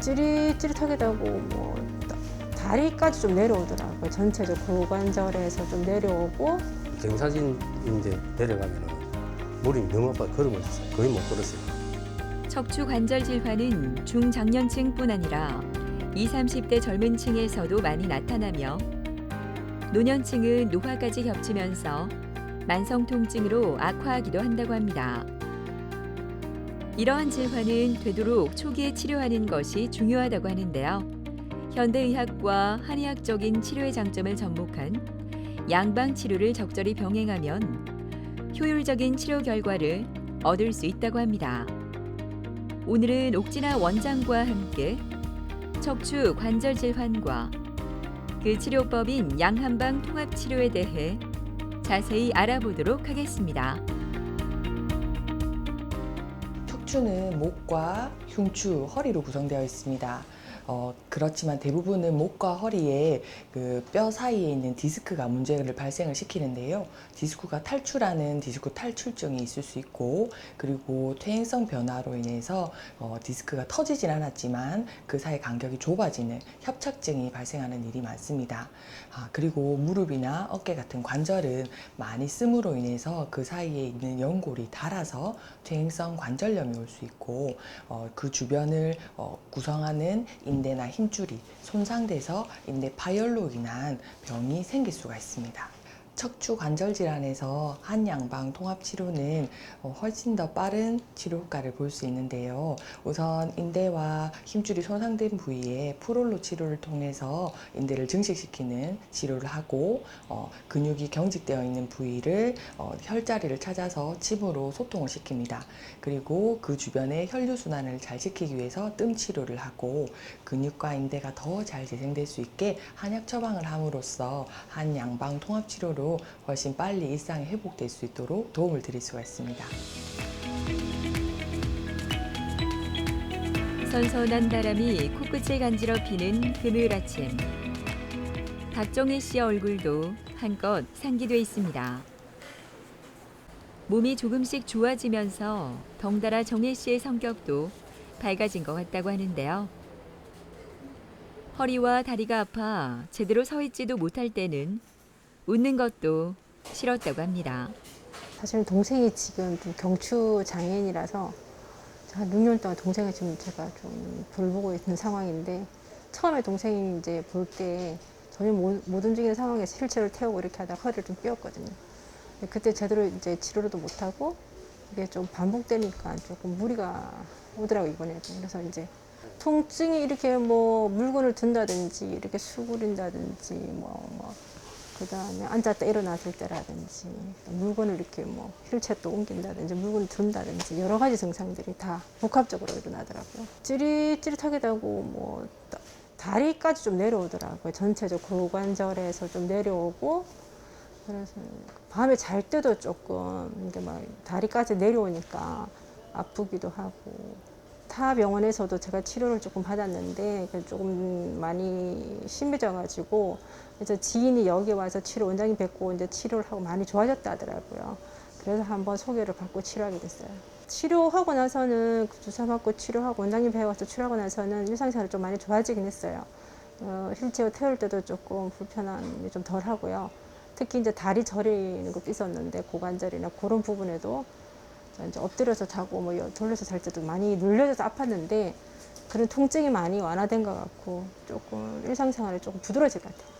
Speaker 10: 찌릿찌릿하게 되고 뭐 다리까지 좀 내려오더라고요. 전체적 고관절에서 좀 내려오고
Speaker 11: 경사진 이제 내려가면은 무릎이 너무 아파 걸으면 거의 못 걸었어요.
Speaker 1: 척추 관절 질환은 중장년층뿐 아니라 20, 30대 젊은 층에서도 많이 나타나며 노년층은 노화까지 겹치면서 만성 통증으로 악화하기도 한다고 합니다. 이러한 질환은 되도록 초기에 치료하는 것이 중요하다고 하는데요. 현대의학과 한의학적인 치료의 장점을 접목한 양방 치료를 적절히 병행하면 효율적인 치료 결과를 얻을 수 있다고 합니다. 오늘은 옥진아 원장과 함께 척추 관절 질환과 그 치료법인 양한방 통합 치료에 대해 자세히 알아보도록 하겠습니다.
Speaker 12: 척추는 목과 흉추, 허리로 구성되어 있습니다. 그렇지만 대부분은 목과 허리에 그 뼈 사이에 있는 디스크가 문제를 발생을 시키는데요. 디스크가 탈출하는 디스크 탈출증이 있을 수 있고, 그리고 퇴행성 변화로 인해서 디스크가 터지진 않았지만 그 사이 간격이 좁아지는 협착증이 발생하는 일이 많습니다. 그리고 무릎이나 어깨 같은 관절은 많이 씀으로 인해서 그 사이에 있는 연골이 닳아서 퇴행성 관절염이 올 수 있고, 그 주변을 구성하는 인대나 힘줄이 손상돼서 인대 파열로 인한 병이 생길 수가 있습니다. 척추 관절 질환에서 한양방 통합 치료는 훨씬 더 빠른 치료 효과를 볼 수 있는데요. 우선 인대와 힘줄이 손상된 부위에 프롤로 치료를 통해서 인대를 증식시키는 치료를 하고, 근육이 경직되어 있는 부위를 혈자리를 찾아서 침으로 소통을 시킵니다. 그리고 그 주변에 혈류순환을 잘 시키기 위해서 뜸 치료를 하고, 근육과 인대가 더 잘 재생될 수 있게 한약 처방을 함으로써 한양방 통합 치료로 훨씬 빨리 일상이 회복될 수 있도록 도움을 드릴 수가 있습니다.
Speaker 1: 선선한 바람이 코끝을 간지럽히는 금요일 아침. 박정혜 씨의 얼굴도 한껏 상기돼 있습니다. 몸이 조금씩 좋아지면서 덩달아 정혜 씨의 성격도 밝아진 것 같다고 하는데요. 허리와 다리가 아파 제대로 서 있지도 못할 때는 웃는 것도 싫었다고 합니다.
Speaker 10: 사실 동생이 지금 좀 경추 장애인이라서 한 6년 동안 동생을 지금 제가 좀 돌보고 있는 상황인데, 처음에 동생이 이제 볼 때 전혀 못 움직이는 상황에서 휠체어를 태우고 이렇게 하다가 허리를 좀 삐었거든요. 그때 제대로 이제 치료도 못하고 이게 좀 반복되니까 조금 무리가 오더라고요, 이번에도. 그래서 이제 통증이 이렇게 뭐 물건을 든다든지 이렇게 수그린다든지 그다음에 앉았다 일어났을 때라든지 물건을 이렇게 뭐 휠체어도 옮긴다든지 물건을 든다든지 여러 가지 증상들이 다 복합적으로 일어나더라고요. 찌릿찌릿하기도 하고 뭐 다리까지 좀 내려오더라고요. 전체적으로 고관절에서 좀 내려오고, 그래서 밤에 잘 때도 조금 이게 막 다리까지 내려오니까 아프기도 하고. 타 병원에서도 제가 치료를 조금 받았는데 조금 많이 심해져가지고, 그래서 지인이 여기 와서 원장님 뵙고 이제 치료를 하고 많이 좋아졌다 하더라고요. 그래서 한번 소개를 받고 치료하게 됐어요. 치료하고 나서는 주사 맞고 치료하고 원장님 배워서 치료하고 나서는 일상생활이 좀 많이 좋아지긴 했어요. 휠체어 태울 때도 조금 불편함이 좀 덜 하고요. 특히 이제 다리 저리는 것도 있었는데 고관절이나 그런 부분에도 이제 엎드려서 자고 뭐 돌려서 잘 때도 많이 눌려져서 아팠는데 그런 통증이 많이 완화된 것 같고 조금 일상생활이 조금 부드러워질 것 같아요.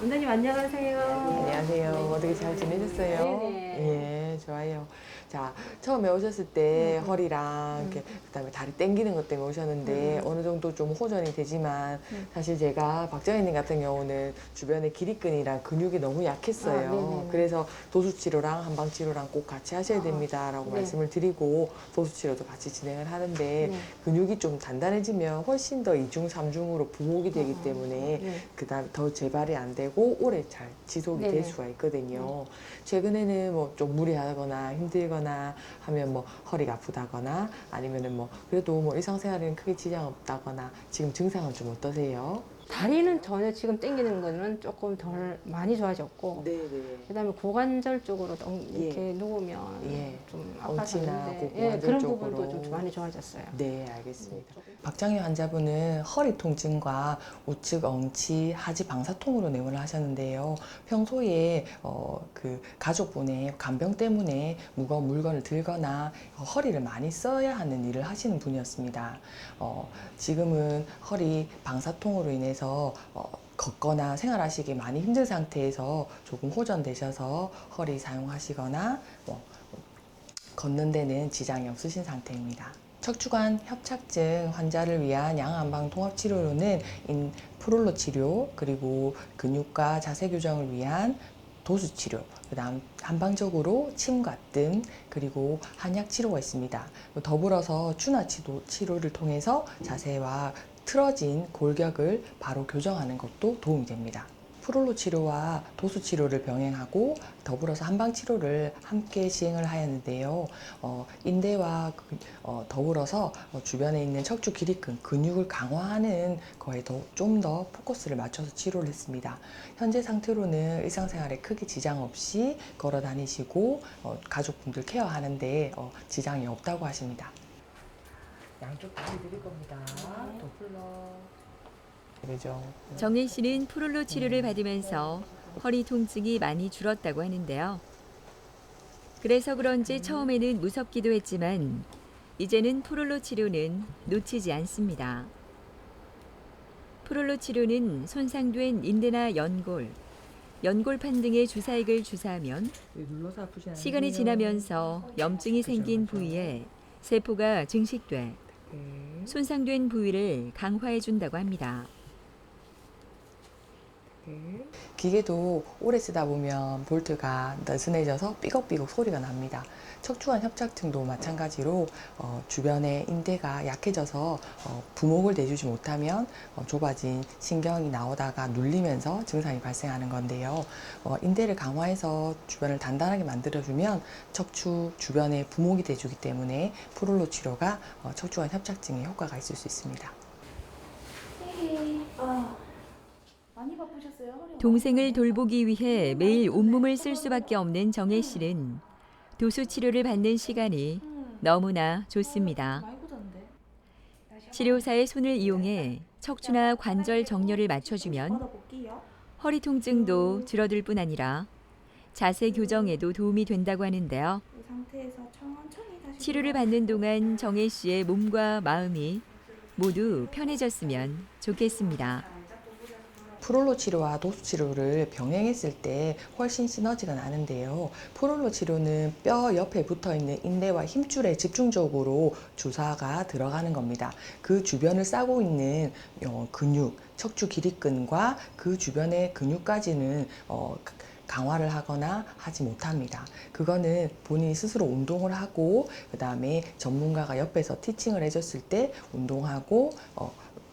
Speaker 10: 원장님 안녕하세요.
Speaker 12: 안녕하세요. 어떻게 잘 지내셨어요?
Speaker 10: 네네.
Speaker 12: 예, 좋아요. 자, 처음에 오셨을 때 허리랑 이렇게 그다음에 다리 당기는 것 때문에 오셨는데 어느 정도 좀 호전이 되지만 사실 제가 박정희님 같은 경우는 주변에 기립근이랑 근육이 너무 약했어요. 그래서 도수치료랑 한방치료랑 꼭 같이 하셔야 됩니다라고 말씀을 드리고 도수치료도 같이 진행을 하는데 근육이 좀 단단해지면 훨씬 더 2중, 3중으로 부목이 되기 때문에 그다음 더 재발이 안 되고 오래 잘 지속이 될 수가 있거든요. 최근에는 뭐 좀 무리하거나 힘들거나 하면 뭐 허리가 아프다거나 아니면은 뭐 그래도 뭐 일상생활에는 크게 지장 없다거나 지금 증상은 좀 어떠세요?
Speaker 10: 다리는 전혀 지금 당기는 거는 조금 덜 많이 좋아졌고 그다음에 고관절 쪽으로 이렇게 누우면 좀
Speaker 12: 엉치나
Speaker 10: 아파서는데
Speaker 12: 고관절
Speaker 10: 그런
Speaker 12: 쪽으로.
Speaker 10: 부분도 좀 많이 좋아졌어요.
Speaker 12: 네, 알겠습니다. 박장희 환자분은 허리 통증과 우측 엉치, 하지 방사통으로 내원을 하셨는데요. 평소에 그 가족분의 간병 때문에 무거운 물건을 들거나 허리를 많이 써야 하는 일을 하시는 분이었습니다. 지금은 허리 방사통으로 인해서 걷거나 생활하시기 많이 힘든 상태에서 조금 호전되셔서 허리 사용하시거나 걷는 데는 지장이 없으신 상태입니다. 척추관 협착증 환자를 위한 양안방 통합치료로는 프롤로 치료, 그리고 근육과 자세 교정을 위한 도수 치료, 그다음 한방적으로 침과 뜸, 그리고 한약 치료가 있습니다. 더불어서 추나 치료를 통해서 자세와 틀어진 골격을 바로 교정하는 것도 도움이 됩니다. 프롤로 치료와 도수 치료를 병행하고 더불어서 한방 치료를 함께 시행을 하였는데요. 인대와 더불어서 주변에 있는 척추 기립근 근육을 강화하는 거에 좀 더 포커스를 맞춰서 치료를 했습니다. 현재 상태로는 일상생활에 크게 지장 없이 걸어 다니시고 가족분들 케어하는데 지장이 없다고 하십니다. 양쪽 다리 드릴 겁니다. 도플러. 그죠.
Speaker 1: 정혜 씨는 프롤로 치료를 받으면서 허리 통증이 많이 줄었다고 하는데요. 그래서 그런지 처음에는 무섭기도 했지만 이제는 프롤로 치료는 놓치지 않습니다. 프롤로 치료는 손상된 인대나 연골판 등의 주사액을 주사하면 시간이 지나면서 염증이 생긴 부위에 세포가 증식돼 손상된 부위를 강화해 준다고 합니다.
Speaker 12: 기계도 오래 쓰다 보면 볼트가 느슨해져서 삐걱삐걱 소리가 납니다. 척추관 협착증도 마찬가지로 주변에 인대가 약해져서 부목을 내주지 못하면 좁아진 신경이 나오다가 눌리면서 증상이 발생하는 건데요. 인대를 강화해서 주변을 단단하게 만들어주면 척추 주변에 부목이 돼주기 때문에 프롤로 치료가 척추관 협착증에 효과가 있을 수 있습니다.
Speaker 6: 많이 바쁘셨어요?
Speaker 1: 동생을 돌보기 위해 매일 온몸을 쓸 수밖에 없는 정혜 씨는 도수 치료를 받는 시간이 너무나 좋습니다. 치료사의 손을 이용해 척추나 관절 정렬을 맞춰주면 허리 통증도 줄어들 뿐 아니라 자세 교정에도 도움이 된다고 하는데요. 치료를 받는 동안 정혜 씨의 몸과 마음이 모두 편해졌으면 좋겠습니다.
Speaker 12: 프롤로 치료와 도수 치료를 병행했을 때 훨씬 시너지가 나는데요. 프롤로 치료는 뼈 옆에 붙어 있는 인대와 힘줄에 집중적으로 주사가 들어가는 겁니다. 그 주변을 싸고 있는 근육, 척추 기립근과 그 주변의 근육까지는 강화를 하거나 하지 못합니다. 그거는 본인이 스스로 운동을 하고 그다음에 전문가가 옆에서 티칭을 해줬을 때 운동하고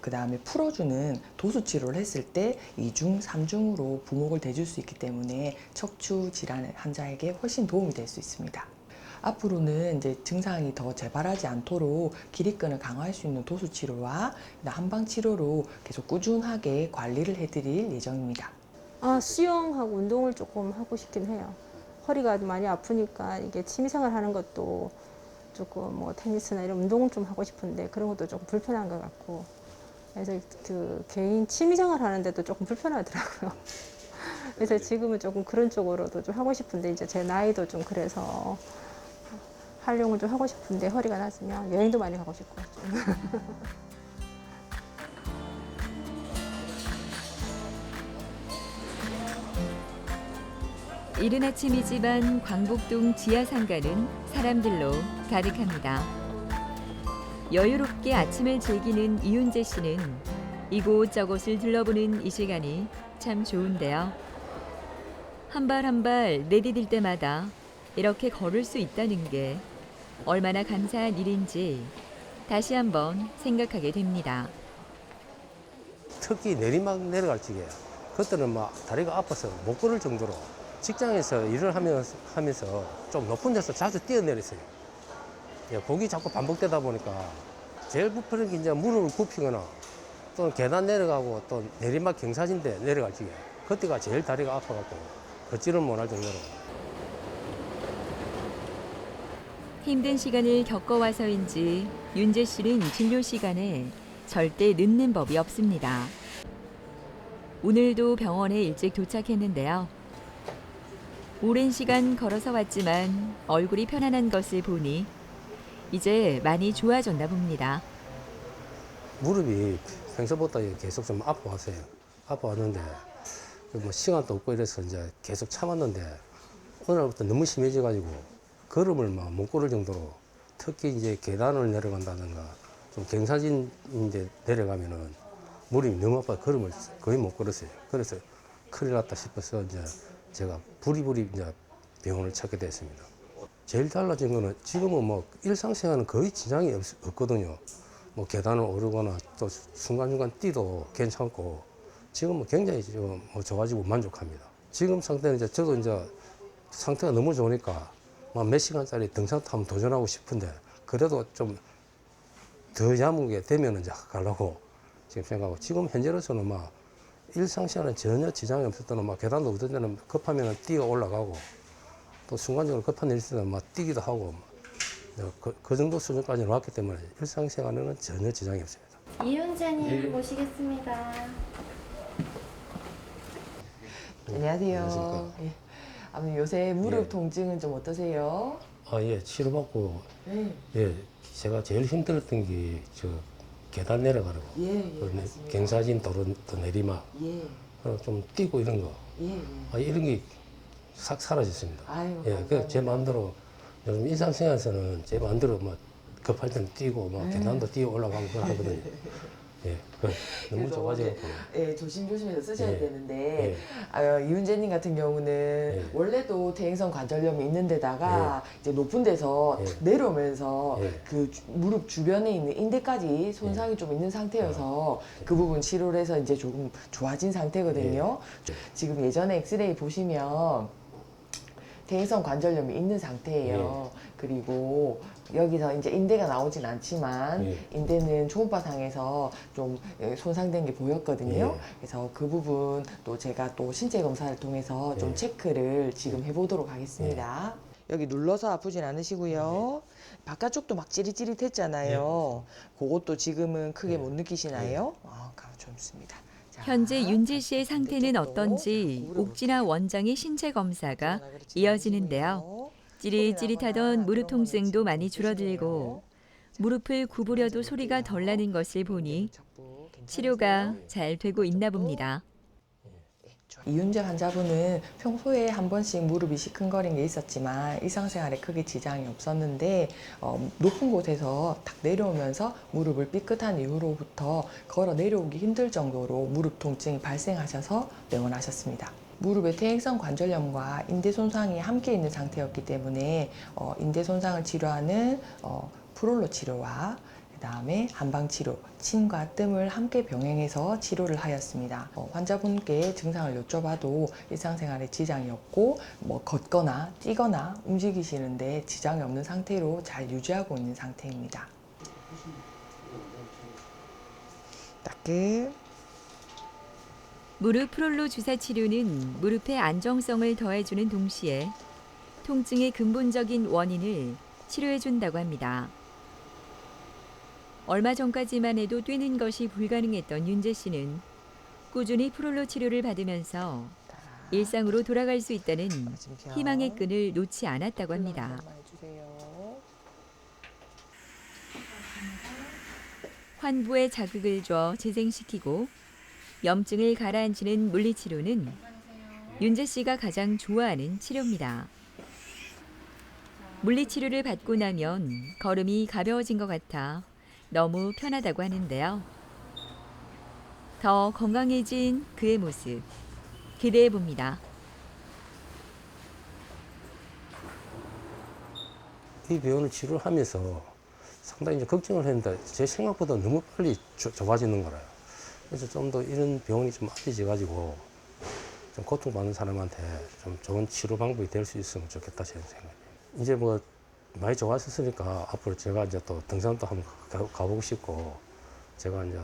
Speaker 12: 그 다음에 풀어주는 도수 치료를 했을 때 2중, 3중으로 부목을 대줄 수 있기 때문에 척추 질환 환자에게 훨씬 도움이 될 수 있습니다. 앞으로는 이제 증상이 더 재발하지 않도록 기립근을 강화할 수 있는 도수 치료와 한방 치료로 계속 꾸준하게 관리를 해드릴 예정입니다.
Speaker 10: 수영하고 운동을 조금 하고 싶긴 해요. 허리가 많이 아프니까 이게 취미생활 하는 것도 조금 뭐 테니스나 이런 운동을 좀 하고 싶은데 그런 것도 조금 불편한 것 같고. 그래서 그 개인 취미생활 하는데도 조금 불편하더라고요. 그래서 지금은 조금 그런 쪽으로도 좀 하고 싶은데 이제 제 나이도 좀 그래서 활용을 좀 하고 싶은데 허리가 낮으면 여행도 많이 가고 싶고 좀.
Speaker 1: 이른 아침이지만 광복동 지하상가는 사람들로 가득합니다. 여유롭게 아침을 즐기는 이윤재 씨는 이곳저곳을 둘러보는 이 시간이 참 좋은데요. 한 발 한 발 내디딜 때마다 이렇게 걸을 수 있다는 게 얼마나 감사한 일인지 다시 한번 생각하게 됩니다.
Speaker 11: 특히 내리막 내려갈 적에 그때는 막 다리가 아파서 못 걸을 정도로 직장에서 일을 하면서 좀 높은 데서 자주 뛰어내렸어요. 거기 자꾸 반복되다 보니까 제일 불편한 게 이제 무릎을 굽히거나 또 계단 내려가고 또 내리막 경사진데 내려갈 적에 그때가 제일 다리가 아파갖고 걷지를 못할 정도로.
Speaker 1: 힘든 시간을 겪어와서인지 윤재 씨는 진료 시간에 절대 늦는 법이 없습니다. 오늘도 병원에 일찍 도착했는데요. 오랜 시간 걸어서 왔지만 얼굴이 편안한 것을 보니 이제 많이 좋아졌나 봅니다.
Speaker 11: 무릎이 평소보다 계속 좀 아파왔어요. 아파왔는데 뭐 시간도 없고 이래서 이제 계속 참았는데 오늘부터 너무 심해져가지고 걸음을 막 못 걸을 정도로 특히 이제 계단을 내려간다든가 좀 경사진 이제 내려가면은 무릎이 너무 아파 걸음을 거의 못 걸었어요. 그래서 큰일 났다 싶어서 이제 제가 부리부리 이제 병원을 찾게 됐습니다. 제일 달라진 거는 지금은 뭐 일상생활은 거의 지장이 없거든요. 뭐 계단을 오르거나 또 순간순간 뛰도 괜찮고 지금은 굉장히 지금 뭐 좋아지고 만족합니다. 지금 상태는 이제 저도 이제 상태가 너무 좋으니까 막 몇 시간짜리 등산 타면 도전하고 싶은데 그래도 좀 더 야무게 되면은 이제 가려고 지금 생각하고 지금 현재로서는 막 일상생활은 전혀 지장이 없을 때는 막 계단도 어떤 때는 급하면 뛰어 올라가고 또 순간적으로 급한 일 있을 때는 막 뛰기도 하고 그 정도 수준까지는 왔기 때문에 일상생활에는 전혀 지장이 없습니다.
Speaker 13: 이윤재님 모시겠습니다.
Speaker 12: 안녕하세요. 예. 아버님 요새 무릎
Speaker 11: 예.
Speaker 12: 통증은 좀 어떠세요?
Speaker 11: 아, 예, 치료받고,
Speaker 12: 네.
Speaker 11: 예, 제가 제일 힘들었던 게 저 계단 내려가는 거, 그
Speaker 12: 맞습니다.
Speaker 11: 경사진 도로 또 내리막,
Speaker 12: 예.
Speaker 11: 좀 뛰고 이런 거,
Speaker 12: 예.
Speaker 11: 아, 이런 게 싹 사라졌습니다.
Speaker 12: 아유,
Speaker 11: 예, 그 제 마음대로 요즘 일상생활에서는 제 마음대로 막 급할 때는 뛰고 막 계단도 뛰어 올라가고 그러거든요. 예, 너무
Speaker 12: 그래서
Speaker 11: 좋아져갖고.
Speaker 12: 예, 조심조심해서 쓰셔야
Speaker 11: 예.
Speaker 12: 되는데
Speaker 11: 예.
Speaker 12: 이윤재님 같은 경우는
Speaker 11: 예.
Speaker 12: 원래도 대행성 관절염이 있는 데다가 이제 높은 데서
Speaker 11: 예.
Speaker 12: 탁 내려오면서
Speaker 11: 예.
Speaker 12: 그 무릎 주변에 있는 인대까지 손상이 좀 있는 상태여서 그 부분 치료를 해서 이제 조금 좋아진 상태거든요. 지금 예전에 엑스레이 보시면 대행성 관절염이 있는 상태예요. 그리고 여기서 이제 인대가 나오진 않지만 인대는 초음파상에서 좀 손상된 게 보였거든요. 그래서 그 부분 또 제가 또 신체 검사를 통해서 좀 체크를 지금 해보도록 하겠습니다. 여기 눌러서 아프진 않으시고요. 바깥쪽도 막 찌릿찌릿했잖아요. 그것도 지금은 크게 못 느끼시나요? 아, 좋습니다. 자,
Speaker 1: 현재 윤재 씨의 상태는 어떤지 옥진아 원장의 신체 검사가 이어지는데요. 찌릿찌릿하던 무릎 통증도 많이 줄어들고 무릎을 구부려도 소리가 덜 나는 것을 보니 치료가 잘 되고 있나 봅니다.
Speaker 12: 이윤재 환자분은 평소에 한 번씩 무릎이 시큰거린 게 있었지만 일상생활에 크게 지장이 없었는데 높은 곳에서 탁 내려오면서 무릎을 삐끗한 이후로부터 걸어 내려오기 힘들 정도로 무릎 통증이 발생하셔서 내원하셨습니다. 무릎의 퇴행성 관절염과 인대 손상이 함께 있는 상태였기 때문에 인대 손상을 치료하는 프롤로 치료와 그다음에 한방치료, 침과 뜸을 함께 병행해서 치료를 하였습니다. 환자분께 증상을 여쭤봐도 일상생활에 지장이 없고 뭐 걷거나 뛰거나 움직이시는데 지장이 없는 상태로 잘 유지하고 있는 상태입니다.
Speaker 2: 따끔.
Speaker 1: 무릎 프롤로 주사 치료는 무릎의 안정성을 더해주는 동시에 통증의 근본적인 원인을 치료해준다고 합니다. 얼마 전까지만 해도 뛰는 것이 불가능했던 윤재 씨는 꾸준히 프롤로 치료를 받으면서 일상으로 돌아갈 수 있다는 희망의 끈을 놓지 않았다고 합니다. 환부에 자극을 줘 재생시키고 염증을 가라앉히는 물리치료는 윤재 씨가 가장 좋아하는 치료입니다. 물리치료를 받고 나면 걸음이 가벼워진 것 같아 너무 편하다고 하는데요. 더 건강해진 그의 모습 기대해 봅니다.
Speaker 11: 이 병원을 치료를 하면서 상당히 이제 걱정을 했는데 제 생각보다 너무 빨리 좋아지는 거라요. 그래서 좀 더 이런 병원이 좀 앞이져가지고 좀 고통받는 사람한테 좀 좋은 치료 방법이 될 수 있으면 좋겠다 제 생각이에요. 이제 뭐 많이 좋아졌으니까 앞으로 제가 이제 또 등산도 한번 가보고 싶고 제가 이제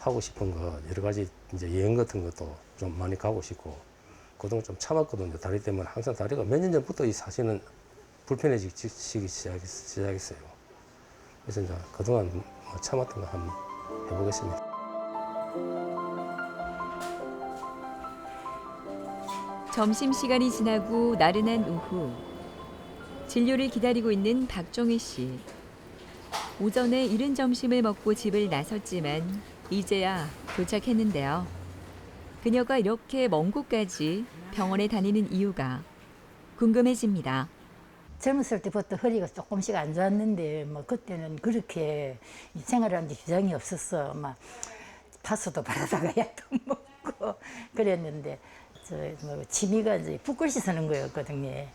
Speaker 11: 하고 싶은 거 여러 가지 이제 여행 같은 것도 좀 많이 가고 싶고 그동안 좀 참았거든요. 다리 때문에 항상 다리가 몇 년 전부터 이 사실은 불편해지기 시작했어요. 그래서 이제 그동안 뭐 참았던 거 한번 해보겠습니다.
Speaker 1: 점심시간이 지나고 나른한 오후. 진료를 기다리고 있는 박정혜 씨. 오전에 이른 점심을 먹고 집을 나섰지만 이제야 도착했는데요. 그녀가 이렇게 먼 곳까지 병원에 다니는 이유가 궁금해집니다.
Speaker 14: 젊었을 때부터 허리가 조금씩 안 좋았는데 뭐 그때는 그렇게 생활하는데 지장이 없었어. 막 파스도 바르다가 약도 먹고 그랬는데 뭐 취미가 이제 붓글 씻는 거였거든요.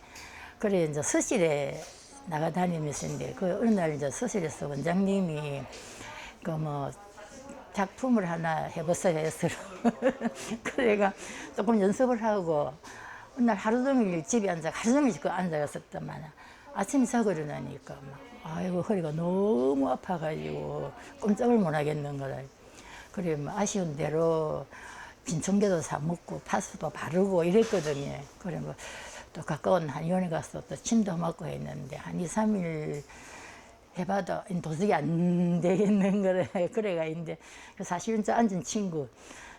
Speaker 14: 그래 이제 서실에 나가 다니면서 이제 그 어느 날 이제 서실에서 원장님이 그 뭐 작품을 하나 해보세요 해서 그래가 조금 연습을 하고 어느 날 하루 종일 집에 앉아 하루 종일 그 앉아갔었더만 아침에 자고 일어나니까 막 아이고 허리가 너무 아파가지고 꼼짝을 못 하겠는 거라. 그래 뭐 아쉬운 대로 진통제도 사 먹고 파스도 바르고 이랬거든요. 그래 뭐 또 가까운 한의원에 가서 또 침도 맞고 했는데 한 2, 3일 해봐도 도저히 안 되겠는 거래. 그래가 있는데 사실은 저 앉은 친구,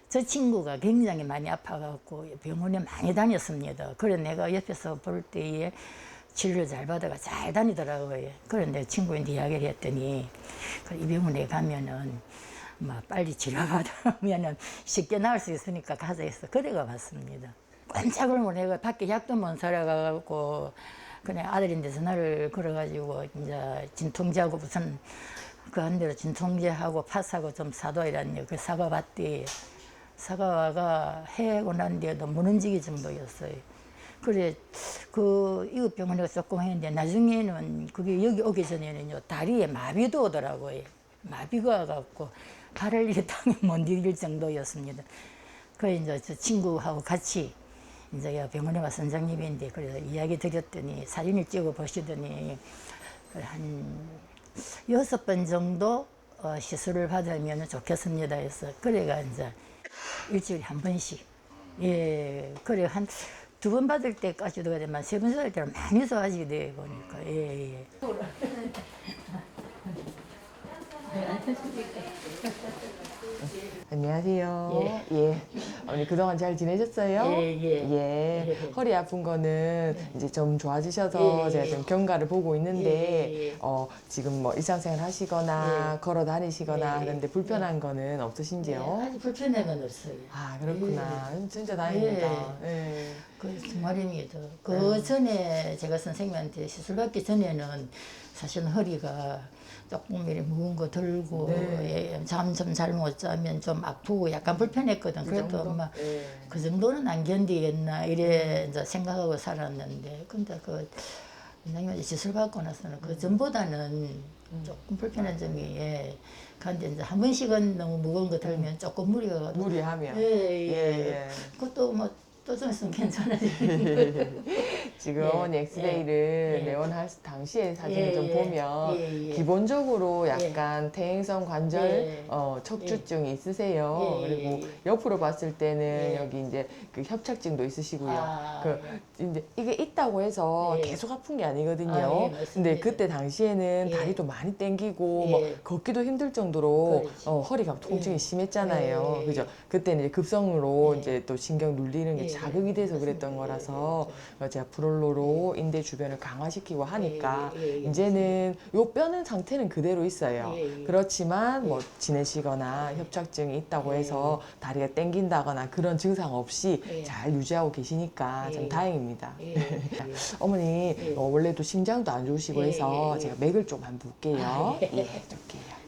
Speaker 14: 저 친구가 굉장히 많이 아파갖고 병원에 많이 다녔습니다. 그래 내가 옆에서 볼 때에 진료 잘 받아가 잘 다니더라고요. 그런데 친구한테 이야기를 했더니 이 병원에 가면은 뭐 빨리 치료받으면은 쉽게 나을 수 있으니까 가자 해서 그래가 봤습니다. 깜짝을 못 해가 밖에 약도 못 사러가고 그냥 아들인데 전화를 걸어가지고 이제 진통제하고 무슨 그 한 대로 진통제하고 파스하고 좀 사도 이랬네요. 그 사과 봤더니 사과가 해고 난 뒤에도 못 움직일 정도였어요. 그래 그 이웃 병원에 조금 했는데 나중에는 그게 여기 오기 전에는요 다리에 마비도 오더라고요. 마비가 와갖고 발을 이렇게 땅에 못 디딜 정도였습니다. 그 이제 저 친구하고 같이 이제 병원에 와 선장님인데 그래서 이야기 드렸더니 사진을 찍어 보시더니 한 6번 정도 시술을 받으면 좋겠습니다 해서 그래가 이제 일주일에 한 번씩 그래 한 2번 받을 때까지도 그랬지만 3번 받을 때는 많이 좋아지게 돼 보니까
Speaker 15: 안녕하세요. 예. 어머니 그동안 잘 지내셨어요? 예. 허리 아픈 거는 이제 좀 좋아지셔서 제가 좀 경과를 보고 있는데 지금 뭐 일상생활 하시거나 걸어 다니시거나 하는데 불편한 거는 없으신지요?
Speaker 14: 아직 불편한 건 없어요.
Speaker 15: 아 그렇구나. 진짜 다행입니다.
Speaker 14: 그 정말입니다. 그 전에 제가 선생님한테 시술 받기 전에는 사실 허리가 조금 이렇게 무거운 거 들고 잠 좀 잘 못 자면 좀 아프고 약간 불편했거든. 그래도 막 그 정도는 안 견디겠나 이래 이제 생각하고 살았는데 근데 그 원장님한테 시술 받고 나서는 그 전보다는 조금 불편한 점이 근데 이제 한 번씩은 너무 무거운 거 들면 조금
Speaker 15: 무리하면
Speaker 14: 그것도 뭐 또 좀 있으면 괜찮아지는
Speaker 15: 지금 어머니 엑스레이를 내원할 당시에 사진을 좀 보면 기본적으로 약간 퇴행성 관절 척추증이 있으세요. 그리고 옆으로 봤을 때는 여기 이제 그 협착증도 있으시고요. 이제 이게 있다고 해서 계속 아픈 게 아니거든요. 근데 그때 당시에는 다리도 많이 땡기고 뭐 걷기도 힘들 정도로 허리가 통증이 심했잖아요. 그죠? 그때는 이제 급성으로 이제 또 신경 눌리는 게 자극이 돼서 그랬던 거라서 제가 브롤로로 인대 주변을 강화시키고 하니까 이제는 요 뼈는 상태는 그대로 있어요. 그렇지만 뭐 지내시거나 협착증이 있다고 해서 다리가 땡긴다거나 그런 증상 없이 잘 유지하고 계시니까 참 다행입니다. 어머니 원래도 심장도 안 좋으시고 해서 제가 맥을 좀 한번 볼게요. 이렇게요.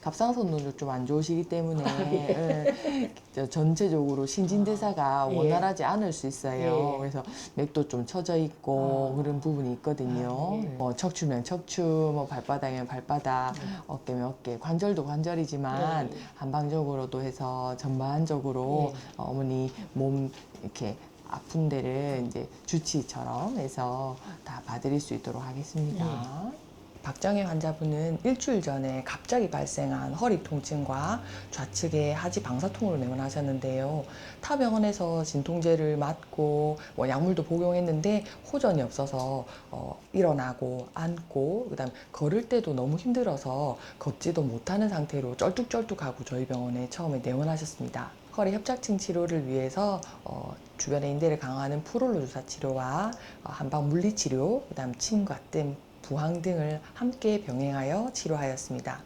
Speaker 15: 갑상선도 좀 안 좋으시기 때문에 전체적으로 신진대사가 원활하지 않을 수 있어요. 그래서 맥도 좀 처져 있고 그런 부분이 있거든요. 척추면 척추, 뭐 발바닥이면 발바닥, 어깨면 어깨, 관절도 관절이지만 한방적으로도 해서 전반적으로 어머니 몸 이렇게 아픈 데를 이제 주치처럼 해서 다 봐드릴 수 있도록 하겠습니다.
Speaker 12: 박정혜 환자분은 일주일 전에 갑자기 발생한 허리 통증과 좌측의 하지 방사통으로 내원하셨는데요. 타 병원에서 진통제를 맞고 약물도 복용했는데 호전이 없어서 일어나고 앉고 그다음 걸을 때도 너무 힘들어서 걷지도 못하는 상태로 쩔뚝쩔뚝하고 저희 병원에 처음에 내원하셨습니다. 허리 협착증 치료를 위해서 주변의 인대를 강화하는 프롤로 주사 치료와 한방 물리 치료, 그다음 침과뜸, 부항 등을 함께 병행하여 치료하였습니다.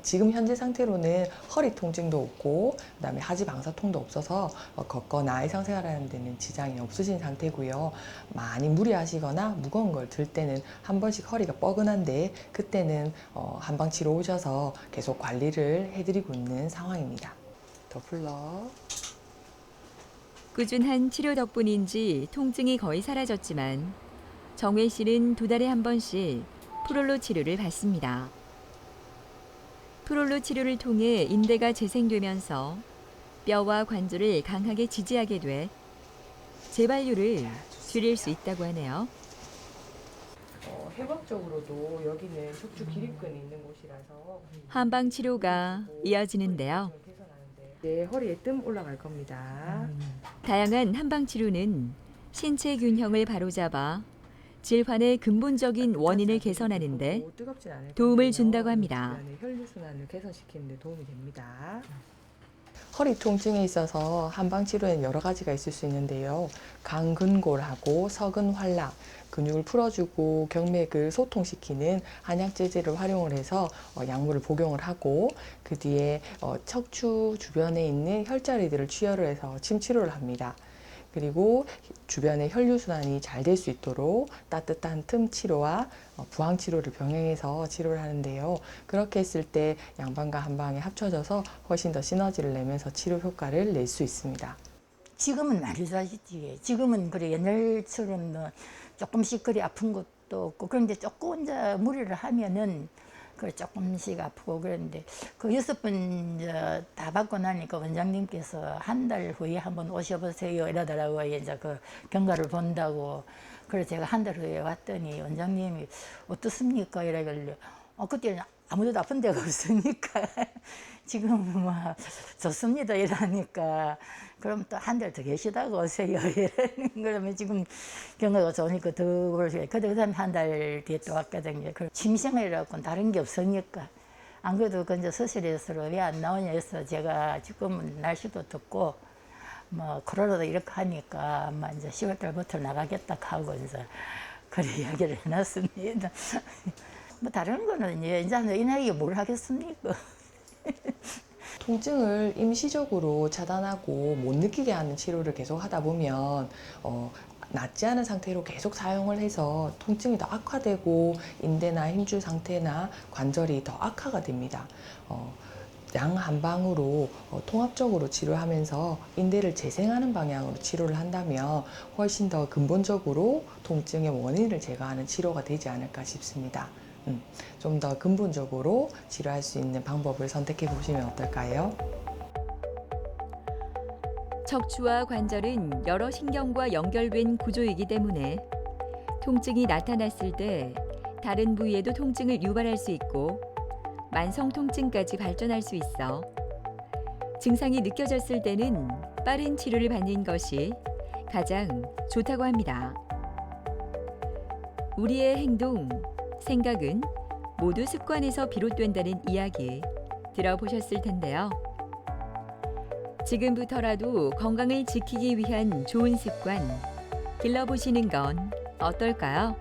Speaker 12: 지금 현재 상태로는 허리 통증도 없고 그다음에 하지 방사통도 없어서 걷거나 일상생활하는 데는 지장이 없으신 상태고요. 많이 무리하시거나 무거운 걸 들 때는 한 번씩 허리가 뻐근한데 그때는 한방 치료 오셔서 계속 관리를 해드리고 있는 상황입니다. 더플러.
Speaker 1: 꾸준한 치료 덕분인지 통증이 거의 사라졌지만 정회 씨는 2달에 한 번씩 프롤로 치료를 받습니다. 프롤로 치료를 통해 인대가 재생되면서 뼈와 관절을 강하게 지지하게 돼 재발률을 줄일 수 있다고 하네요.
Speaker 12: 해박적으로도 여기는 척추 기립근이 있는 곳이라서
Speaker 1: 한방 치료가 이어지는데요.
Speaker 12: 이제 허리에 뜸 올라갈 겁니다.
Speaker 1: 다양한 한방 치료는 신체 균형을 바로잡아 질환의 근본적인 원인을 개선하는 데
Speaker 12: 뜨겁진 않을
Speaker 1: 도움을
Speaker 12: 거고요.
Speaker 1: 준다고 합니다.
Speaker 12: 혈류순환을 개선시키는 데 도움이 됩니다. 허리 통증에 있어서 한방 치료에는 여러 가지가 있을 수 있는데요. 강근골하고 서근 활락, 근육을 풀어주고 경맥을 소통시키는 한약제제를 활용을 해서 약물을 복용을 하고 그 뒤에 척추 주변에 있는 혈자리들을 취혈을 해서 침 치료를 합니다. 그리고 주변의 혈류순환이 잘 될 수 있도록 따뜻한 틈 치료와 부항 치료를 병행해서 치료를 하는데요. 그렇게 했을 때 양방과 한방이 합쳐져서 훨씬 더 시너지를 내면서 치료 효과를 낼 수 있습니다.
Speaker 14: 지금은 많이 좋아졌지. 지금은 그래 옛날처럼 조금씩 그리 아픈 것도 없고 그런데 조금 이제 무리를 하면은 그 조금씩 아프고 그랬는데 그 6번 다 받고 나니까 원장님께서 한 달 후에 한번 오셔보세요 이러더라고요. 이제 그 경과를 본다고. 그래서 제가 한 달 후에 왔더니 원장님이 어떻습니까? 이러길래 그때 아무데도 아픈 데가 없으니까 지금 뭐 좋습니다 이러니까 그럼 또 한 달 더 계시다가 오세요 이러는 그러면 지금 경과가 좋으니까 더 그러세요. 그다음에 한 달 뒤에 또 왔거든요. 취미생활이라고 다른 게 없으니까 안 그래도 이제 수술해서 왜 안 나오냐 해서 제가 지금은 날씨도 덥고 뭐 코로나도 이렇게 하니까 아마 이제 10월 달부터 나가겠다 하고 이제 그래 이야기를 해놨습니다. 뭐 다른 거는 이제 이 나이에 뭘 하겠습니까?
Speaker 12: 통증을 임시적으로 차단하고 못 느끼게 하는 치료를 계속 하다 보면 낫지 않은 상태로 계속 사용을 해서 통증이 더 악화되고 인대나 힘줄 상태나 관절이 더 악화가 됩니다. 양 한방으로 통합적으로 치료하면서 인대를 재생하는 방향으로 치료를 한다면 훨씬 더 근본적으로 통증의 원인을 제거하는 치료가 되지 않을까 싶습니다. 좀 더 근본적으로 치료할 수 있는 방법을 선택해 보시면 어떨까요?
Speaker 1: 척추와 관절은 여러 신경과 연결된 구조이기 때문에 통증이 나타났을 때 다른 부위에도 통증을 유발할 수 있고 만성 통증까지 발전할 수 있어 증상이 느껴졌을 때는 빠른 치료를 받는 것이 가장 좋다고 합니다. 우리의 행동, 생각은 모두 습관에서 비롯된다는 이야기 들어보셨을 텐데요. 지금부터라도 건강을 지키기 위한 좋은 습관 길러보시는 건 어떨까요?